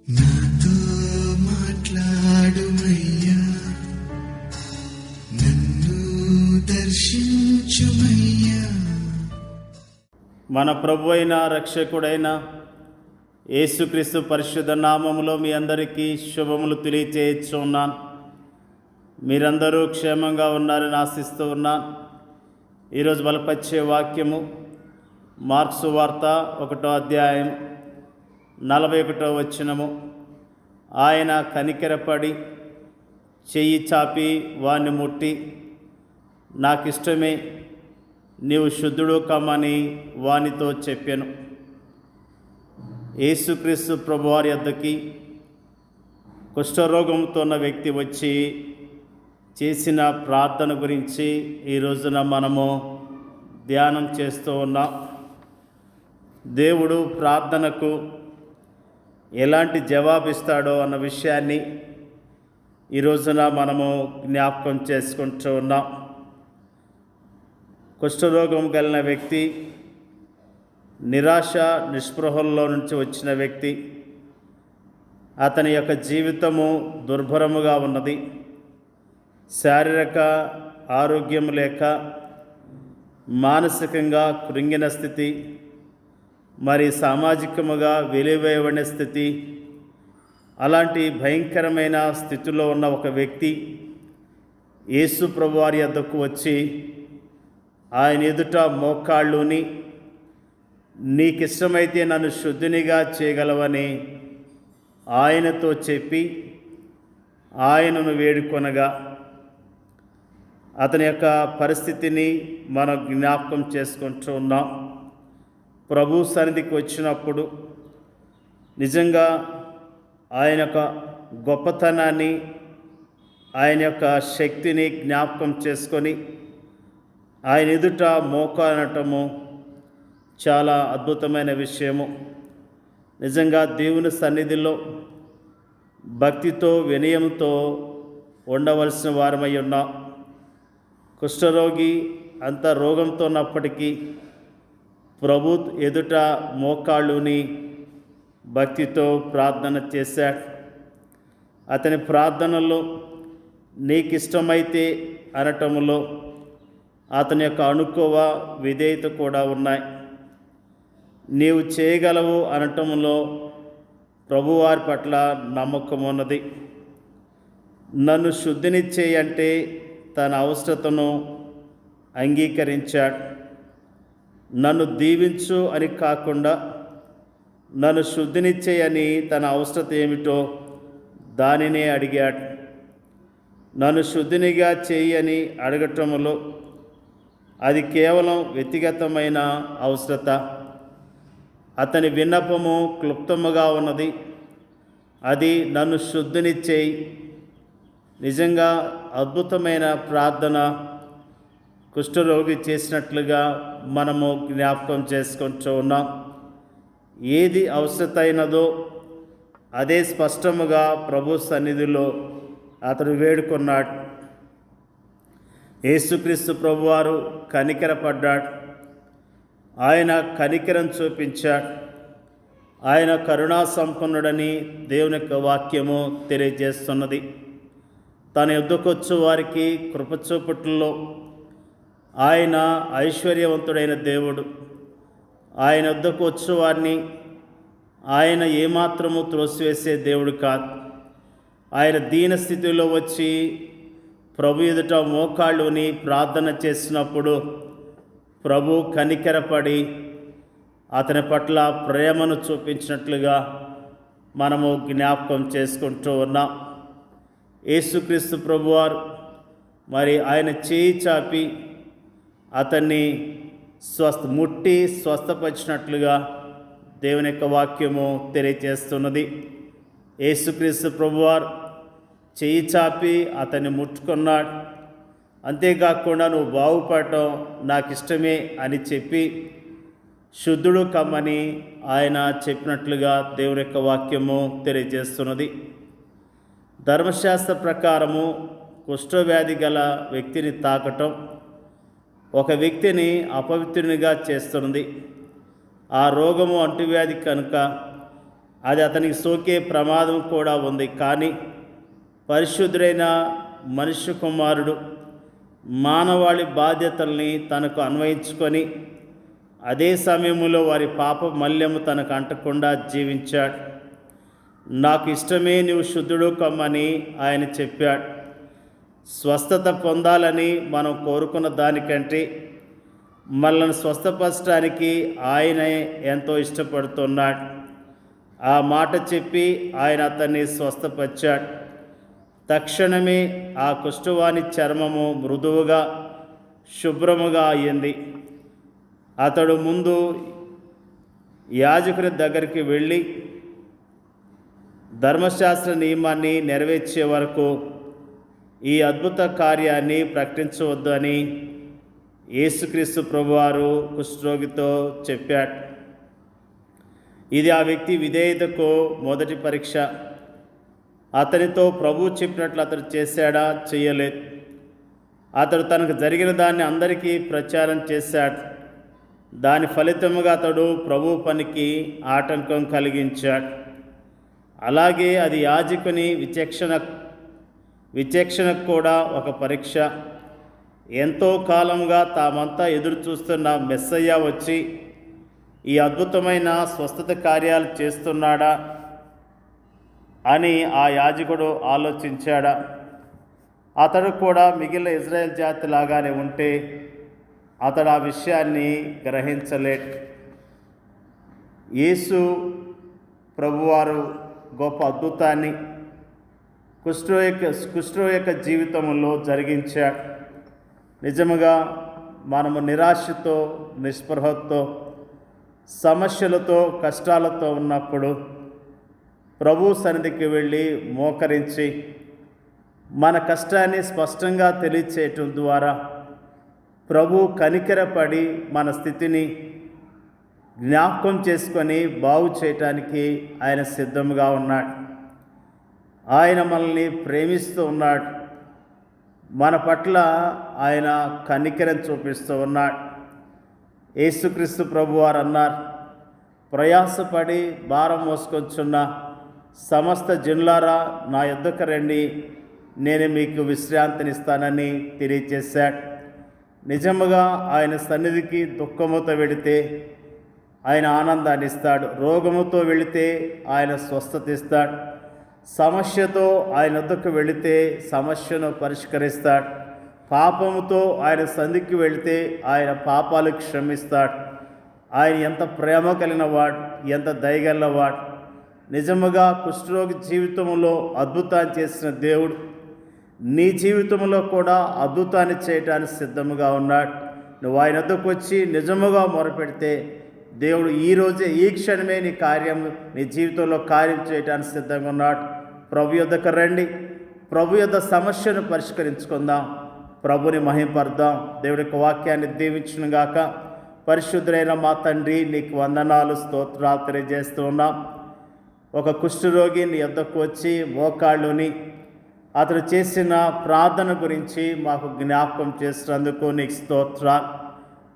నాతో మాట్లాడుమయ్యా, నన్ను దర్శించుమయ్యా. మన ప్రభు అయిన రక్షకుడైన యేసుక్రీస్తు పరిశుద్ధ నామములో మీ అందరికీ శుభములు తెలియచేస్తున్నాను. మీరందరూ క్షేమంగా ఉన్నారని ఆశిస్తూ ఉన్నాను. ఈరోజు బలపరిచే వాక్యము మార్క్సు వార్త 1వ అధ్యాయం 41వ వచనము. ఆయన కనికెరపడి చెయ్యి చాపి వాణ్ణి ముట్టి, నాకిష్టమే, నీవు శుద్ధుడు కమ్మని వానితో చెప్పాను. యేసుక్రీస్తు ప్రభువారి యొద్దకి కుష్ఠరోగంతో ఉన్న వ్యక్తి వచ్చి చేసిన ప్రార్థన గురించి ఈ రోజున మనము ధ్యానం చేస్తూ ఉన్నాం. దేవుడు ప్రార్థనకు ఎలాంటి జవాబిస్తాడో అన్న విషయాన్ని ఈ రోజున మనము జ్ఞాపకం చేసుకుంటూ ఉన్నాం. కుష్ఠరోగం కలిగిన వ్యక్తి, నిరాశ నిస్పృహల్లో నుంచి వచ్చిన వ్యక్తి, అతని యొక్క జీవితము దుర్భరముగా ఉన్నది. శారీరక ఆరోగ్యం లేక మానసికంగా కృంగిన స్థితి, మరి సామాజికముగా వెలివేయబడిన స్థితి, అలాంటి భయంకరమైన స్థితిలో ఉన్న ఒక వ్యక్తి యేసు ప్రభువారి యొద్దకు వచ్చి ఆయన ఎదుట మోకాళ్ళుని, నీకిష్టమైతే నన్ను శుద్ధినిగా చేయగలవని ఆయనతో చెప్పి ఆయనను వేడుకొనగా అతని యొక్క పరిస్థితిని మనం జ్ఞాపకం చేసుకుంటూ ఉన్నాం. ప్రభు సన్నిధికి వచ్చినప్పుడు నిజంగా ఆయన యొక్క గొప్పతనాన్ని, ఆయన యొక్క శక్తిని జ్ఞాపకం చేసుకొని ఆయన ఎదుట మోకానటము చాలా అద్భుతమైన విషయము. నిజంగా దేవుని సన్నిధిలో భక్తితో వినయంతో ఉండవలసిన వారమై ఉన్నాం. కుష్ఠరోగి అంత రోగంతో ఉన్నప్పటికీ ప్రభు ఎదుట మోకాళ్ళుని భక్తితో ప్రార్థన చేశాడు. అతని ప్రార్థనలో నీకిష్టమైతే అనటములో అతని యొక్క అణుకువ విధేయత కూడా ఉన్నాయి. నీవు చేయగలవు అనటంలో ప్రభువారి పట్ల నమ్మకం ఉన్నది. నన్ను శుద్ధిని చేయంటే తన అవసరతను అంగీకరించాడు. నన్ను దీవించు అని కాకుండా నన్ను శుద్ధినిచ్చేయని తన అవసరత ఏమిటో దానినే అడిగాడు. నన్ను శుద్ధినిగా చేయని అడగటంలో అది కేవలం వ్యక్తిగతమైన అవసరత. అతని విన్నపము క్లుప్తముగా ఉన్నది. అది నన్ను శుద్ధినిచ్చేయి. నిజంగా అద్భుతమైన ప్రార్థన కుష్ఠరోగి చేసినట్లుగా మనము జ్ఞాపకం చేసుకుంటూ ఉన్నాం. ఏది అవసరత అయినదో అదే స్పష్టముగా ప్రభు సన్నిధిలో అతడు వేడుకున్నాడు. యేసుక్రీస్తు ప్రభువారు కనికరపడ్డాడు. ఆయన కనికరం చూపించాడు. ఆయన కరుణా సంపన్నుడని దేవుని యొక్క వాక్యము తెలియజేస్తున్నది. తన యొద్దకొచ్చు వారికి కృపచూపుట్లో ఆయన ఐశ్వర్యవంతుడైన దేవుడు. ఆయన వద్దకు వచ్చు వారిని ఆయన ఏమాత్రము త్రోసివేసే దేవుడు కాదు. ఆయన దీన స్థితిలో వచ్చి ప్రభు ఎదుట మోకాళ్ళుని ప్రార్థన చేసినప్పుడు ప్రభు కనికరపడి అతని పట్ల ప్రేమను చూపించినట్లుగా మనము జ్ఞాపకం చేసుకుంటూ ఉన్నాం. యేసుక్రీస్తు ప్రభువారు మరి ఆయన చేయి చాపి అతన్ని ముట్టి స్వస్థపరిచినట్లుగా దేవుని యొక్క వాక్యము తెలియజేస్తున్నది. యేసుక్రీస్తు ప్రభువారు చేయి చాపి అతన్ని ముట్టుకున్నాడు. అంతేకాకుండా నువ్వు బాగుపడటం నాకు ఇష్టమే అని చెప్పి శుద్ధుడు కమ్మని ఆయన చెప్పినట్లుగా దేవుని యొక్క వాక్యము తెలియజేస్తున్నది. ధర్మశాస్త్ర ప్రకారము కుష్ఠవ్యాధి గల వ్యక్తిని తాకటం ఒక వ్యక్తిని అపవిత్రునిగా చేస్తుంది. ఆ రోగము అంటువ్యాధి కనుక అది అతనికి సోకే ప్రమాదం కూడా ఉంది. కానీ పరిశుద్ధుడైన మనుష్య కుమారుడు మానవాళి బాధ్యతల్ని తనకు అన్వయించుకొని అదే సమయంలో వారి పాప మల్యము తనకు అంటకుండా జీవించాడు. నాకు ఇష్టమే నీవు శుద్ధుడు కమ్మని ఆయన చెప్పాడు. స్వస్థత పొందాలని మనం కోరుకున్న దానికంటే మనల్ని స్వస్థపరచడానికి ఆయనే ఎంతో ఇష్టపడుతున్నాడు. ఆ మాట చెప్పి ఆయన అతన్ని స్వస్థపరిచాడు. తక్షణమే ఆ కుష్ఠవాని చర్మము మృదువుగా శుభ్రముగా అయ్యింది. అతడు ముందు యాజకుని దగ్గరికి వెళ్ళి ధర్మశాస్త్ర నియమాన్ని నెరవేర్చే వరకు ఈ అద్భుత కార్యాన్ని ప్రకటించవద్దు అని యేసుక్రీస్తు ప్రభువారు కుష్ఠరోగితో చెప్పాడు. ఇది ఆ వ్యక్తి విధేయతకు మొదటి పరీక్ష. అతనితో ప్రభు చెప్పినట్లు అతడు చేశాడా, చేయలేదు. అతడు తనకు జరిగిన దాన్ని అందరికీ ప్రచారం చేశాడు. దాని ఫలితముగా అతడు ప్రభు పనికి ఆటంకం కలిగించాడు. అలాగే అది యాజకుని విచక్షణకు కూడా ఒక పరీక్ష. ఎంతో కాలంగా తామంతా ఎదురు చూస్తున్న మెస్సయ్య వచ్చి ఈ అద్భుతమైన స్వస్థత కార్యాలు చేస్తున్నాడా అని ఆ యాజకుడు ఆలోచించాడా? అతడు కూడా మిగిలిన ఇజ్రాయెల్ జాతి లాగానే ఉంటే అతడు ఆ విషయాన్ని గ్రహించలేడు. యేసు ప్రభువారు గొప్ప అద్భుతాన్ని కుష్ఠరోగి యొక్క జీవితంలో జరిగించాడు. నిజముగా మనము నిరాశతో, నిస్పృహతో, సమస్యలతో, కష్టాలతో ఉన్నప్పుడు ప్రభు సన్నిధికి వెళ్ళి మోకరించి మన కష్టాన్ని స్పష్టంగా తెలియచేయటం ద్వారా ప్రభు కనికరపడి మన స్థితిని జ్ఞాపకం చేసుకొని బాగు చేయటానికి ఆయన సిద్ధంగా ఉన్నాడు. ఆయన మనల్ని ప్రేమిస్తూ ఉన్నాడు. మన పట్ల ఆయన కనికరం చూపిస్తూ ఉన్నాడు. యేసుక్రీస్తు ప్రభువారు అన్నారు, ప్రయాసపడి భారం మోసుకొచ్చున్న సమస్త జనులారా నా యొద్దకు రండి, నేను మీకు విశ్రాంతినిస్తానని తెలియచేశాడు. నిజముగా ఆయన సన్నిధికి దుఃఖముతో వెళితే ఆయన ఆనందాన్ని ఇస్తాడు. రోగముతో వెళితే ఆయన స్వస్థత ఇస్తాడు. సమస్యతో ఆయన వద్దకు వెళితే సమస్యను పరిష్కరిస్తాడు. పాపముతో ఆయన సన్నిధికి వెళితే ఆయన పాపాలు క్షమిస్తాడు. ఆయన ఎంత ప్రేమ కలిగిన వాడు, ఎంత దయగలవాడు. నిజముగా కుష్ఠరోగి జీవితంలో అద్భుతాన్ని చేసిన దేవుడు నీ జీవితంలో కూడా అద్భుతాన్ని చేయడానికి సిద్ధముగా ఉన్నాడు. నువ్వు ఆయన వద్దకు వచ్చి నిజముగా మొరపెడితే దేవుడు ఈరోజే, ఈ క్షణమే నీ జీవితంలో కార్యం చేయడానికి సిద్ధంగా ఉన్నాడు. ప్రభు యొద్దకు రండి, ప్రభు యొద్ద సమస్యను పరిష్కరించుకుందాం, ప్రభుని మహింపర్దాం. దేవుడి యొక్క వాక్యాన్ని దీవించును గాక. పరిశుద్ధులైన మా తండ్రి, నీకు వందనాలు, స్తోత్రాలు తెలియజేస్తూ ఉన్నాం. ఒక కుష్ఠరోగి నీ యొద్దకు వచ్చి మోకాళ్ళుని అతడు చేసిన ప్రార్థన గురించి మాకు జ్ఞాపకం చేసినందుకు నీకు స్తోత్రాలు.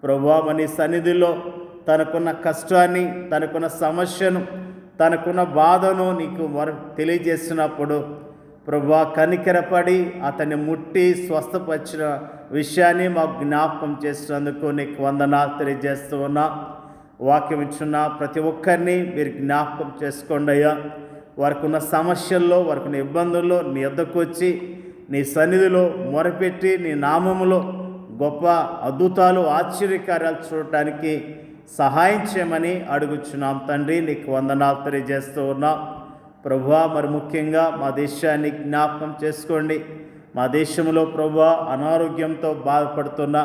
ప్రభువా, నీ సన్నిధిలో తనకున్న కష్టాన్ని, తనకున్న సమస్యను, తనకున్న బాధను నీకు తెలియజేసినప్పుడు ప్రభువా కనికరపడి అతన్ని ముట్టి స్వస్థపరిచిన విషయాన్ని మాకు జ్ఞాపకం చేసినందుకు నీకు వందనాలు తెలియజేస్తూ ఉన్నా. వాక్యం ఇచ్చున్న ప్రతి ఒక్కరిని మీరు జ్ఞాపకం చేసుకోండి అయ్యా. వారికి ఉన్న సమస్యల్లో, వారికి ఉన్న ఇబ్బందుల్లో నీ వద్దకు వచ్చి నీ సన్నిధిలో మొరపెట్టి నీ నామములో గొప్ప అద్భుతాలు, ఆశ్చర్యకార్యాలు చూడటానికి సహాయం చేయమని అడుగుచున్నాం తండ్రి. నీకు వందనాలు తెలియజేస్తూ ఉన్నాం. ప్రభువా, మరి ముఖ్యంగా మా దేశాన్ని జ్ఞాపకం చేసుకోండి. మా దేశంలో ప్రభువా అనారోగ్యంతో బాధపడుతున్న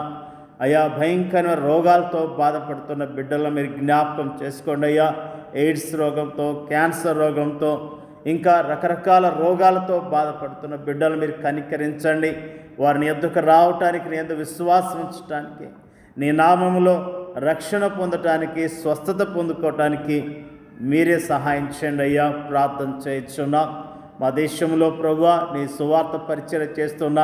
అయా, భయంకర రోగాలతో బాధపడుతున్న బిడ్డలను మీరు జ్ఞాపకం చేసుకోండి అయ్యా. ఎయిడ్స్ రోగంతో, క్యాన్సర్ రోగంతో, ఇంకా రకరకాల రోగాలతో బాధపడుతున్న బిడ్డలు మీరు కనికరించండి. వారిని ఎద్దుకు రావటానికి, నీ యందు విశ్వాసం ఉంచడానికి, నీ నామములో రక్షణ పొందటానికి, స్వస్థత పొందుకోవటానికి మీరే సహాయం చేయండి అయ్యా. ప్రార్థన చేయించున్నాం. మా దేశంలో ప్రభువా నీ సువార్త పరిచయం చేస్తున్న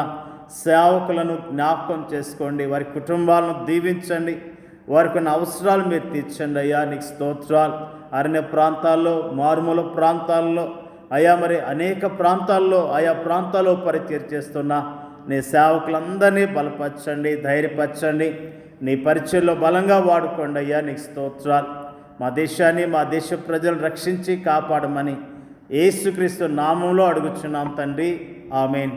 సేవకులను జ్ఞాపకం చేసుకోండి. వారి కుటుంబాలను దీవించండి. వారికి ఉన్న అవసరాలు మీరు తీర్చండి అయ్యా. నీకు స్తోత్రాలు. అరణ్య ప్రాంతాల్లో, మారుమూల ప్రాంతాల్లో అయ్యా, మరి అనేక ప్రాంతాల్లో ఆయా ప్రాంతాల్లో పరిచయం చేస్తున్న నీ సేవకులందరినీ బలపరచండి, ధైర్యపరచండి. నీ పరిచయంలో బలంగా వాడుకోండి అయ్యా. నీకు స్తోత్రాలు. మా దేశాన్ని, మా దేశ ప్రజలు రక్షించి కాపాడమని యేసుక్రీస్తు నామంలో అడుగుచున్నాం తండ్రి. ఆమేన్.